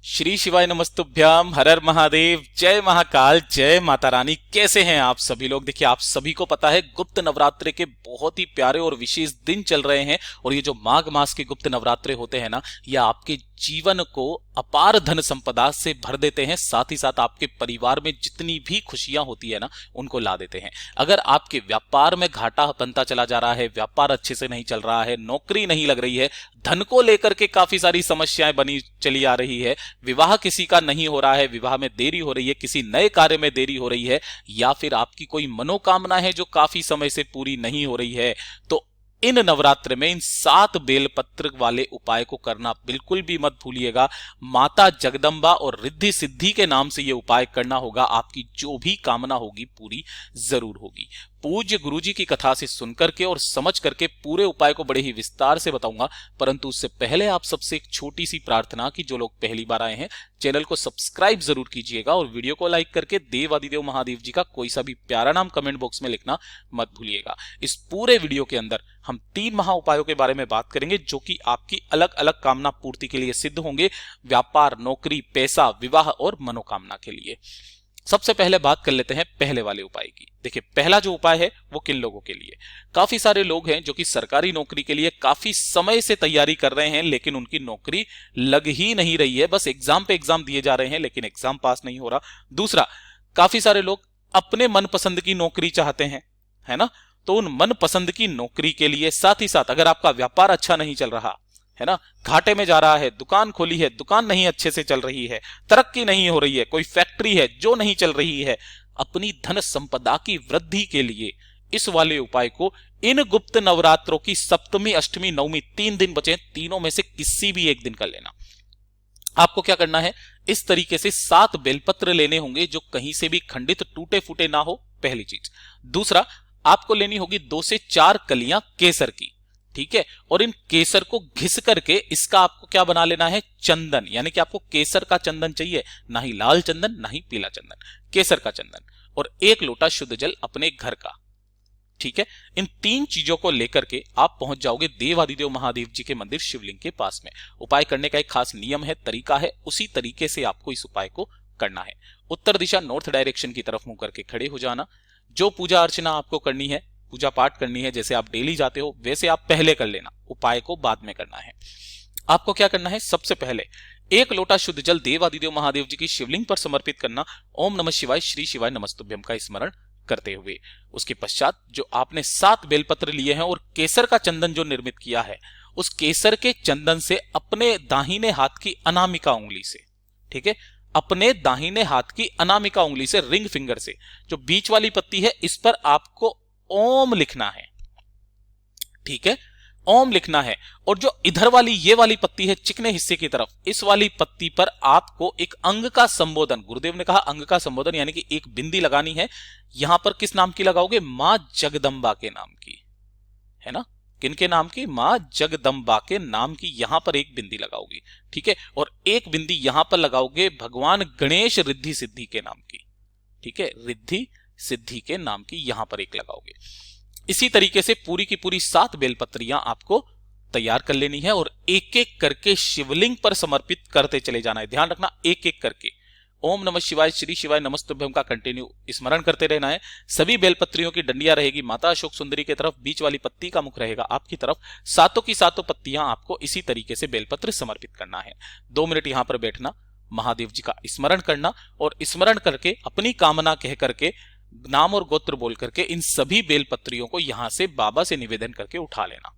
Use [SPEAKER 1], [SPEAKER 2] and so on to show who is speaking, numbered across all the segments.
[SPEAKER 1] श्री शिवाय नमस्तुभ्याम, हर हर महादेव, जय महाकाल, जय माता रानी। कैसे हैं आप सभी लोग? देखिए, आप सभी को पता है गुप्त नवरात्रे के बहुत ही प्यारे और विशेष दिन चल रहे हैं। और ये जो माघ मास के गुप्त नवरात्रे होते हैं ना, ये आपके जीवन को अपार धन संपदा से भर देते हैं। साथ ही साथ आपके परिवार में जितनी भी खुशियां होती है ना, उनको ला देते हैं। अगर आपके व्यापार में घाटा बनता चला जा रहा है, व्यापार अच्छे से नहीं चल रहा है, नौकरी नहीं लग रही है, धन को लेकर के काफी सारी समस्याएं बनी चली आ रही है, विवाह किसी का नहीं हो रहा है, विवाह में देरी हो रही है, किसी नए कार्य में देरी हो रही है, या फिर आपकी कोई मनोकामना है जो काफी समय से पूरी नहीं हो रही है, तो इन नवरात्र में इन 7 बेलपत्र वाले उपाय को करना बिल्कुल भी मत भूलिएगा। माता जगदम्बा और रिद्धि सिद्धि के नाम से यह उपाय करना होगा। आपकी जो भी कामना होगी पूरी जरूर होगी। पूज्य गुरुजी की कथा से सुनकर के और समझ करके पूरे उपाय को बड़े ही विस्तार से बताऊंगा, परंतु उससे पहले आप सबसे एक छोटी सी प्रार्थना कि जो लोग पहली बार आए हैं, चैनल को सब्सक्राइब जरूर कीजिएगा और वीडियो को लाइक करके देवादिदेव महादेव जी का कोई सा भी प्यारा नाम कमेंट बॉक्स में लिखना मत भूलिएगा। इस पूरे वीडियो के अंदर हम 3 महा उपायों के बारे में बात करेंगे, जो कि आपकी अलग अलग कामना पूर्ति के लिए सिद्ध होंगे। व्यापार, नौकरी, पैसा, विवाह और मनोकामना के लिए। सबसे पहले बात कर लेते हैं पहले वाले उपाय की। देखिए, पहला जो उपाय है वो किन लोगों के लिए? काफी सारे लोग हैं जो कि सरकारी नौकरी के लिए काफी समय से तैयारी कर रहे हैं, लेकिन उनकी नौकरी लग ही नहीं रही है। बस एग्जाम पे एग्जाम दिए जा रहे हैं, लेकिन एग्जाम पास नहीं हो रहा। दूसरा, काफी सारे लोग अपने मनपसंद की नौकरी चाहते हैं, है ना? तो उन मनपसंद की नौकरी के लिए, साथ ही साथ अगर आपका व्यापार अच्छा नहीं चल रहा है ना, घाटे में जा रहा है, दुकान खोली है, दुकान नहीं अच्छे से चल रही है, तरक्की नहीं हो रही है, कोई फैक्ट्री है जो नहीं चल रही है, अपनी धन संपदा की वृद्धि के लिए इस वाले उपाय को इन गुप्त नवरात्रों की सप्तमी, अष्टमी, नवमी 3 दिन बचे, तीनों में से किसी भी एक दिन कर लेना। आपको क्या करना है? इस तरीके से 7 बेलपत्र लेने होंगे जो कहीं से भी खंडित, टूटे फूटे ना हो, पहली चीज। दूसरा, आपको लेनी होगी 2 से 4 कलियां केसर की, ठीक है? और इन केसर को घिस करके इसका आपको क्या बना लेना है? चंदन। यानी कि आपको केसर का चंदन चाहिए, ना ही लाल चंदन ना ही पीला चंदन, केसर का चंदन। और 1 लोटा शुद्ध जल अपने घर का, ठीक है? इन 3 चीजों को लेकर के आप पहुंच जाओगे देवादिदेव महादेव जी के मंदिर शिवलिंग के पास में। उपाय करने का एक खास नियम है, तरीका है, उसी तरीके से आपको इस उपाय को करना है। उत्तर दिशा, नॉर्थ डायरेक्शन की तरफ मुंह करके खड़े हो जाना। जो पूजा अर्चना आपको करनी है, पूजा पाठ करनी है, जैसे आप डेली जाते हो वैसे आप पहले कर लेना, उपाय को बाद में करना है। आपको क्या करना है? सबसे पहले 1 लोटा शुद्ध जल देवादिदेव महादेव जी की शिवलिंग पर समर्पित करना, ओम नमः शिवाय, श्री शिवाय नमस्तुभ्यम का स्मरण करते हुए। उसके पश्चात जो आपने 7 बेलपत्र लिए हैं और केसर का चंदन जो निर्मित किया है, उस केसर के चंदन से अपने दाहिने हाथ की अनामिका उंगली से, ठीक है, अपने दाहिने हाथ की अनामिका उंगली से, रिंग फिंगर से, जो बीच वाली पत्ती है इस पर आपको ओम लिखना है, ठीक है? ओम लिखना है। और जो इधर वाली ये वाली पत्ती है चिकने हिस्से की तरफ, इस वाली पत्ती पर आपको एक अंग का संबोधन, गुरुदेव ने कहा अंग का संबोधन, यानी कि एक बिंदी लगानी है। यहां पर किस नाम की लगाओगे? मां जगदम्बा के नाम की, है ना? किनके नाम की? मां जगदम्बा के नाम की यहां पर एक बिंदी लगाओगी, ठीक है? और एक बिंदी यहां पर लगाओगे भगवान गणेश रिद्धि सिद्धि के नाम की, ठीक है? रिद्धि सिद्धि के नाम की यहां पर एक लगाओगे। इसी तरीके से पूरी की पूरी 7 बेलपत्रियां आपको तैयार कर लेनी है और एक एक करके शिवलिंग पर समर्पित करते चले जाना है। ध्यान रखना, एक एक करके ओम नमः शिवाय, श्री शिवाय नमस्तुभ्यम का कंटिन्यू स्मरण करते रहना है। सभी बेलपत्रियों की डंडियां रहेगी माता अशोक सुंदरी की तरफ, बीच वाली पत्ती का मुख रहेगा आपकी तरफ। सातों की सातों पत्तियां आपको इसी तरीके से बेलपत्र समर्पित करना है। 2 मिनट यहां पर बैठना, महादेव जी का स्मरण करना और स्मरण करके अपनी कामना कह करके, नाम और गोत्र बोल करके इन सभी बेलपत्रियों को यहां से बाबा से निवेदन करके उठा लेना।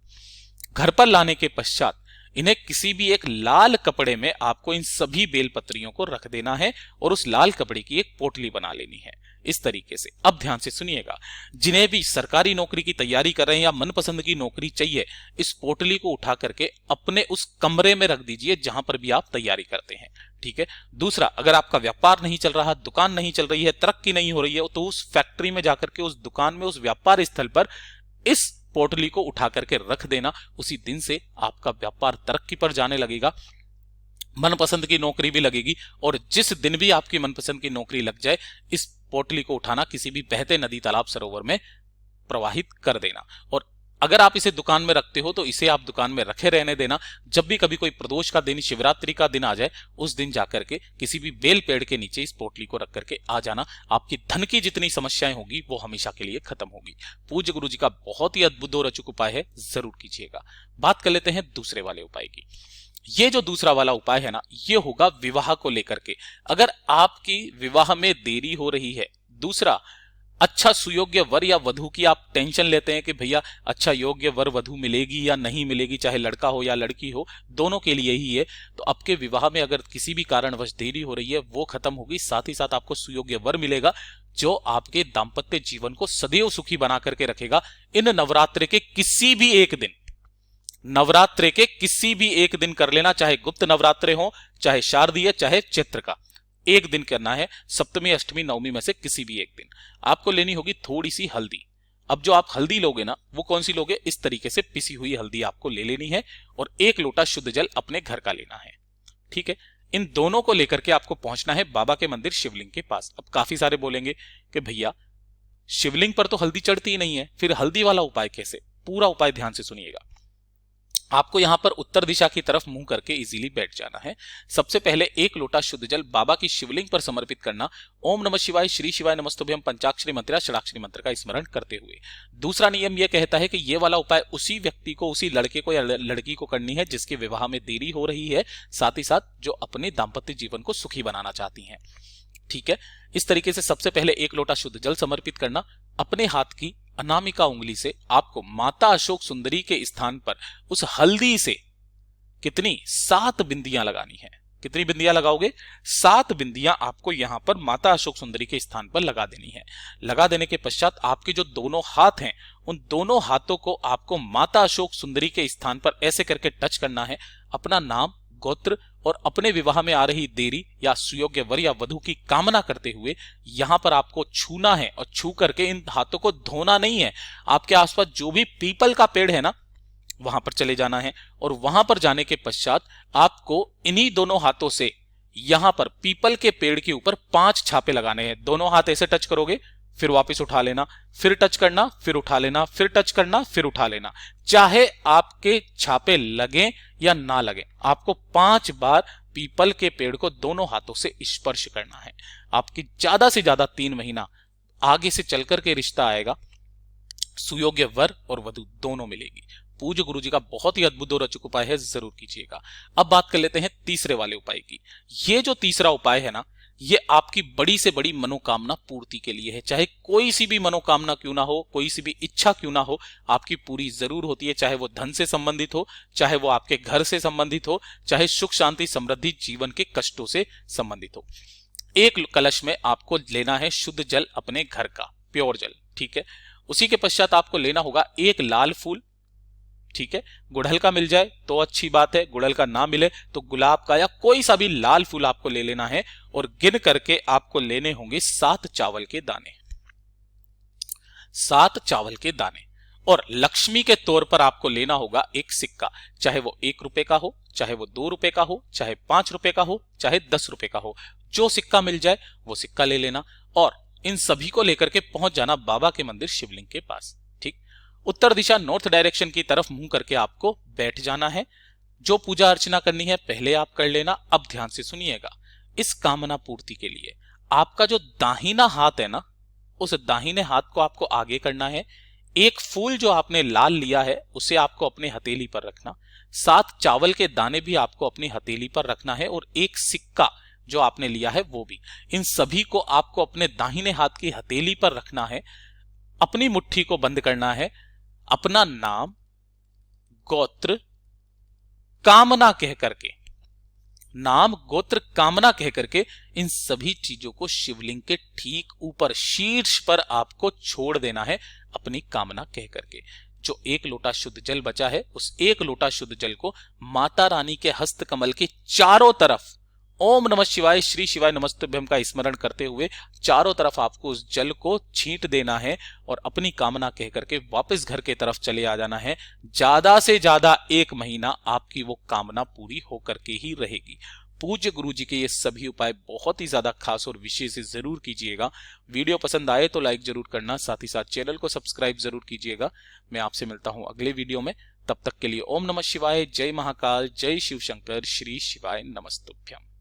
[SPEAKER 1] घर पर लाने के पश्चात इन्हें किसी भी एक लाल कपड़े में आपको इन सभी बेलपत्रियों को रख देना है और उस लाल कपड़े की एक पोटली बना लेनी है, इस तरीके से। अब ध्यान से सुनिएगा, जिन्हें भी सरकारी नौकरी की तैयारी कर रहे हैं या मनपसंद की नौकरी चाहिए, इस पोटली को उठा करके अपने उस कमरे में रख दीजिए जहां पर भी आप तैयारी करते हैं, ठीक है? दूसरा, अगर आपका व्यापार नहीं चल रहा, दुकान नहीं चल रही है, तरक्की नहीं हो रही है, तो उस फैक्ट्री में जाकर के, उस दुकान में, उस व्यापार स्थल पर इस पोटली को उठा करके रख देना। उसी दिन से आपका व्यापार तरक्की पर जाने लगेगा, मनपसंद की नौकरी भी लगेगी। और जिस दिन भी आपकी मनपसंद की नौकरी लग जाए, इस पोटली को उठाना, किसी भी बहते नदी, तालाब, सरोवर में प्रवाहित कर देना और अगर आप इसे दुकान में रखते हो तो इसे आप दुकान में रखे रहने देना। जब भी कभी कोई प्रदोष का दिन, शिवरात्रि का दिन आ जाए, उस दिन जाकर के किसी भी बेल पेड़ के नीचे इस पोटली को रख करके आ जाना। आपकी धन की जितनी समस्याएं होगी वो हमेशा के लिए खत्म होगी। पूज्य गुरु जी का बहुत ही अद्भुत और अचूक उपाय है, जरूर कीजिएगा। बात कर लेते हैं दूसरे वाले उपाय की। ये जो दूसरा वाला उपाय है ना, ये होगा विवाह को लेकर के। अगर आपकी विवाह में देरी हो रही है, दूसरा अच्छा सुयोग्य वर या वधु की आप टेंशन लेते हैं कि भैया अच्छा योग्य वर वधु मिलेगी या नहीं मिलेगी, चाहे लड़का हो या लड़की हो, दोनों के लिए ही है, तो आपके विवाह में अगर किसी भी कारणवश देरी हो रही है वो खत्म होगी। साथ ही साथ आपको सुयोग्य वर मिलेगा जो आपके दाम्पत्य जीवन को सदैव सुखी बना करके रखेगा। इन नवरात्र के किसी भी एक दिन, नवरात्रे के किसी भी एक दिन कर लेना, चाहे गुप्त नवरात्रे हो, चाहे शारदीय, चाहे चैत्र का, एक दिन करना है। सप्तमी, अष्टमी, नवमी में से किसी भी एक दिन आपको लेनी होगी थोड़ी सी हल्दी। अब जो आप हल्दी लोगे ना, वो कौन सी लोगे, इस तरीके से पिसी हुई हल्दी आपको ले लेनी है और 1 लोटा शुद्ध जल अपने घर का लेना है। ठीक है, इन दोनों को लेकर के आपको पहुंचना है बाबा के मंदिर शिवलिंग के पास। अब काफी सारे बोलेंगे कि भैया शिवलिंग पर तो हल्दी चढ़ती ही नहीं है, फिर हल्दी वाला उपाय कैसे? पूरा उपाय ध्यान से सुनिएगा। आपको यहां पर उत्तर दिशा की तरफ मुंह करके इजीली बैठ जाना है। सबसे पहले 1 लोटा शुद्ध जल बाबा की शिवलिंग पर समर्पित करना। ओम नमः शिवाय, श्री शिवाय नमस्तुभ्यम पंचाक्षरी मंत्र या षडाक्षरी मंत्र का स्मरण करते हुए। दूसरा नियम यह कहता है कि यह वाला उपाय उसी व्यक्ति को, उसी लड़के को या लड़की को करनी है जिसके विवाह में देरी हो रही है, साथ ही साथ जो अपने दाम्पत्य जीवन को सुखी बनाना चाहती हैं। ठीक है, इस तरीके से सबसे पहले 1 लोटा शुद्ध जल समर्पित करना। अपने हाथ की अनामिका उंगली से आपको माता अशोक सुंदरी के स्थान पर उस हल्दी से कितनी 7 बिंदियां लगानी है। कितनी बिंदियां लगाओगे? 7 बिंदियां आपको यहां पर माता अशोक सुंदरी के स्थान पर लगा देनी है। लगा देने के पश्चात आपके जो दोनों हाथ हैं, उन दोनों हाथों को आपको माता अशोक सुंदरी के स्थान पर ऐसे करके टच करना है। अपना नाम, गोत्र और अपने विवाह में आ रही देरी या सुयोग्य वर या वधु की कामना करते हुए यहां पर आपको छूना है। और छू करके इन हाथों को धोना नहीं है। आपके आसपास जो भी पीपल का पेड़ है ना, वहां पर चले जाना है और वहां पर जाने के पश्चात आपको इन्हीं दोनों हाथों से यहां पर पीपल के पेड़ के ऊपर 5 छापे लगाने हैं। दोनों हाथ ऐसे टच करोगे, फिर वापस उठा लेना, फिर टच करना, फिर उठा लेना, फिर टच करना, फिर उठा लेना। चाहे आपके छापे लगे या ना लगे, आपको 5 बार पीपल के पेड़ को दोनों हाथों से स्पर्श करना है। आपकी ज्यादा से ज्यादा 3 महीना आगे से चलकर के रिश्ता आएगा, सुयोग्य वर और वधु दोनों मिलेगी। पूज्य गुरु जी का बहुत ही अद्भुत और अचूक उपाय है, जरूर कीजिएगा। अब बात कर लेते हैं तीसरे वाले उपाय की। ये जो तीसरा उपाय है ना, ये आपकी बड़ी से बड़ी मनोकामना पूर्ति के लिए है। चाहे कोई सी भी मनोकामना क्यों ना हो, कोई सी भी इच्छा क्यों ना हो, आपकी पूरी जरूर होती है। चाहे वो धन से संबंधित हो, चाहे वो आपके घर से संबंधित हो, चाहे सुख शांति समृद्धि जीवन के कष्टों से संबंधित हो। 1 कलश में आपको लेना है शुद्ध जल, अपने घर का प्योर जल। ठीक है, उसी के पश्चात आपको लेना होगा 1 लाल फूल। ठीक है, गुड़हल का मिल जाए तो अच्छी बात है, गुड़हल का ना मिले तो गुलाब का या कोई सा भी लाल फूल आपको ले लेना है। और गिन करके आपको लेने होंगे 7 चावल के दाने। 7 चावल के दाने। और लक्ष्मी के तौर पर आपको लेना होगा 1 सिक्का, चाहे वो 1 रुपए का हो, चाहे वो 2 रुपए का हो, चाहे 5 रुपए का हो, चाहे 10 रुपए का हो। जो सिक्का मिल जाए वो सिक्का ले लेना और इन सभी को लेकर के पहुंच जाना बाबा के मंदिर शिवलिंग के पास। ठीक, उत्तर दिशा नॉर्थ डायरेक्शन की तरफ मुंह करके आपको बैठ जाना है। जो पूजा अर्चना करनी है पहले आप कर लेना। अब ध्यान से सुनिएगा, इस कामना पूर्ति के लिए आपका जो दाहिना हाथ है ना, उस दाहिने हाथ को आपको आगे करना है। 1 फूल जो आपने लाल लिया है उसे आपको अपने हथेली पर रखना। 7 चावल के दाने भी आपको अपनी हथेली पर रखना है और 1 सिक्का जो आपने लिया है वो भी। इन सभी को आपको अपने दाहिने हाथ की हथेली पर रखना है। अपनी मुट्ठी को बंद करना है। अपना नाम, गोत्र, कामना कह करके, नाम, गोत्र, कामना कह करके इन सभी चीजों को शिवलिंग के ठीक ऊपर शीर्ष पर आपको छोड़ देना है अपनी कामना कह करके। जो 1 लोटा शुद्ध जल बचा है, उस 1 लोटा शुद्ध जल को माता रानी के हस्त कमल के चारों तरफ ओम नमः शिवाय, श्री शिवाय नमस्तुभ्यम का स्मरण करते हुए चारों तरफ आपको उस जल को छींट देना है और अपनी कामना कह करके वापस घर के तरफ चले आ जाना है। ज्यादा से ज्यादा 1 महीना आपकी वो कामना पूरी होकर के ही रहेगी। पूज्य गुरु जी के ये सभी उपाय बहुत ही ज्यादा खास और विशेष जरूर कीजिएगा। वीडियो पसंद आए तो लाइक जरूर करना, साथ ही साथ चैनल को सब्सक्राइब जरूर कीजिएगा। मैं आपसे मिलता हूं अगले वीडियो में, तब तक के लिए ओम नमः शिवाय, जय महाकाल, जय शिव शंकर, श्री शिवाय नमस्तुभ्यम।